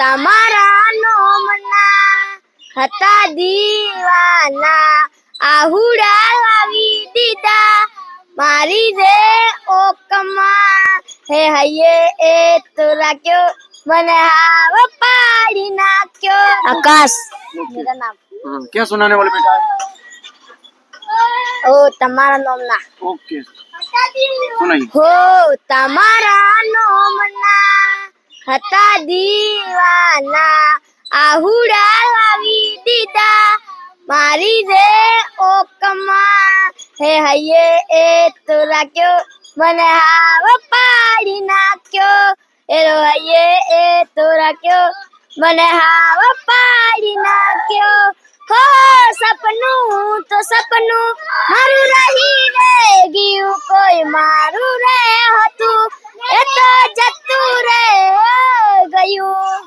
તમારા નોમના હતા દીવાના આહુડા લાવી દીધા મારી રે ઓકમાં હે હૈયે એ તો રાખ્યો મને હાવ પાડી નાખ્યો आकाश मेरा नाम क्या सुनाने वाले बेटा ओ તમારા નોમના ओके सुनाइए हो તમારા નોમના હતા દીવાના આહુડા લાવી દીધા મારી રે ઓકમાં હે હૈયે એ તો રાખ્યો મને હાવ પાડી નાખ્યો એરો હૈયે એ તો રાખ્યો મને હાવ પાડી નાખ્યો હો સપનું તો સપનું મારું રહી રે ગયું કોઈ મારું રે હતું એ તો જતું રે ગયું